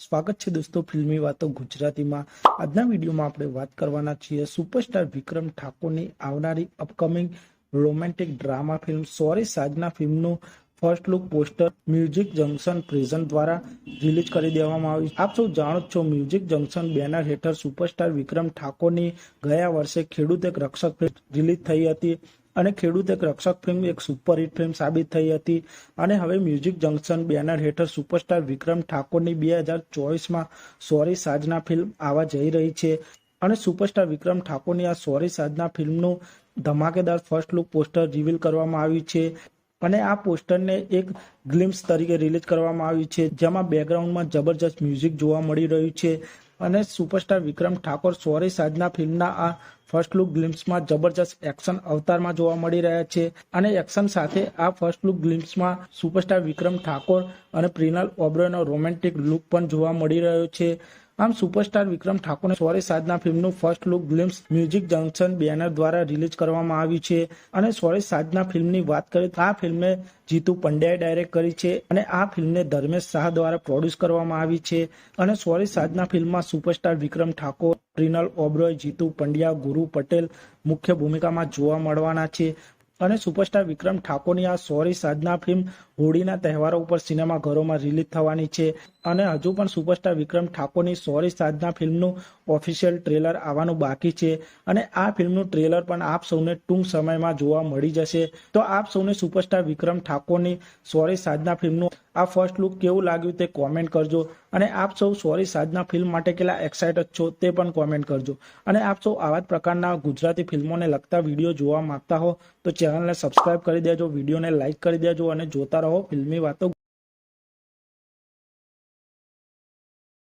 સ્વાગત છે દોસ્તો ફિલ્મી વાતો ગુજરાતીમાં। આજના વિડીયોમાં આપણે વાત કરવાના છીએ સુપરસ્ટાર વિક્રમ ઠાકોરની આવનારી upcoming romantic drama film Sorry Sajna ફિલ્મનું first look poster Music Junction present દ્વારા રિલીઝ કરી દેવામાં આવ્યું। આપ સૌ જાણો છો મ્યુઝિક જંકશન બેનર હેઠળ સુપરસ્ટાર વિક્રમ ઠાકોરની ગયા વર્ષે ખેડૂત એક રક્ષક ફિલ્મ રિલીઝ થઈ હતી અને ખેડૂત એક રક્ષક ફિલ્મ એક સુપરહિટ ફિલ્મ સાબિત થઈ હતી અને હવે મ્યુઝિક જંકશન બેનર હેઠળ સુપરસ્ટાર વિક્રમ ઠાકોરની 2024માં સોરી સાજના ફિલ્મ આવવા જઈ રહી છે અને સુપરસ્ટાર વિક્રમ ઠાકોરની આ સોરી સાજના ફિલ્મનું ધમાકેદાર ફર્સ્ટ લુક પોસ્ટર રિવીલ કરવામાં આવ્યું છે અને આ પોસ્ટરને એક ગ્લિમ્સ તરીકે રિલીઝ કરવામાં આવ્યું છે જેમાં બેકગ્રાઉન્ડમાં જબરજસ્ત મ્યુઝિક જોવા મળી રહ્યું છે અને સુપરસ્ટાર વિક્રમ ઠાકોર સોરી સાજના ફિલ્મના આ ફર્સ્ટ લુક ગ્લિમ્સમાં જબરજસ્ત એક્શન અવતારમાં જોવા મળી રહ્યા છે અને એક્શન સાથે આ ફર્સ્ટ લુક ગ્લિમ્સમાં સુપરસ્ટાર વિક્રમ ઠાકોર અને પ્રિનલ ઓબ્રોયનો રોમેન્ટિક લુક પણ જોવા મળી રહ્યો છે। આમ સુપરસ્ટાર વિક્રમ ઠાકોરને સોરી સાજના ફિલ્મનું first look glimpse music Junction banner દ્વારા રિલીઝ કરવામાં આવ્યું છે અને સોરી સાજના ફિલ્મની વાત કરીએ તો આ ફિલ્મને જીતુ પંડ્યાએ ડાયરેક્ટ કરી છે અને આ ફિલ્મને ધર્મેશ શાહ દ્વારા પ્રોડ્યુસ કરવામાં આવી છે અને સોરી સાજના ફિલ્મમાં સુપરસ્ટાર વિક્રમ ઠાકોર પ્રિનલ ઓબ્રોય જીતુ પંડ્યા ગુરુ પટેલ મુખ્ય ભૂમિકામાં જોવા મળવાના છે અને સુપરસ્ટાર વિક્રમ ઠાકોરની આ સોરી સાજના ફિલ્મ હોળીના તહેવારો ઉપર સિનેમાઘરોમાં રિલીઝ થવાની છે અને હજુ પણ સુપરસ્ટાર વિક્રમ ઠાકોરની સોરી સાજના ફિલ્મનું ઓફિશિયલ ટ્રેલર આવવાનું બાકી છે અને આ ફિલ્મનું ટ્રેલર પણ આપ સૌને ટૂંક સમયમાં જોવા મળી જશે। તો આપ સૌને સુપરસ્ટાર વિક્રમ ઠાકોરની સોરી સાજના ફિલ્મનું આ ફર્સ્ટ લુક કેવું લાગ્યું તે કોમેન્ટ કરજો અને આપ સૌ સોરી સાજના ફિલ્મ માટે કેટલા એક્સાઇટેડ છો તે પણ કોમેન્ટ કરજો અને આપ સૌ આવા જ પ્રકારના ગુજરાતી ફિલ્મોને લગતા વિડીયો જોવા માંગતા હો તો ચેનલને સબસ્ક્રાઇબ કરી દેજો, વિડીયોને લાઇક કરી દેજો અને જોતા રહો ફિલ્મી વાતો।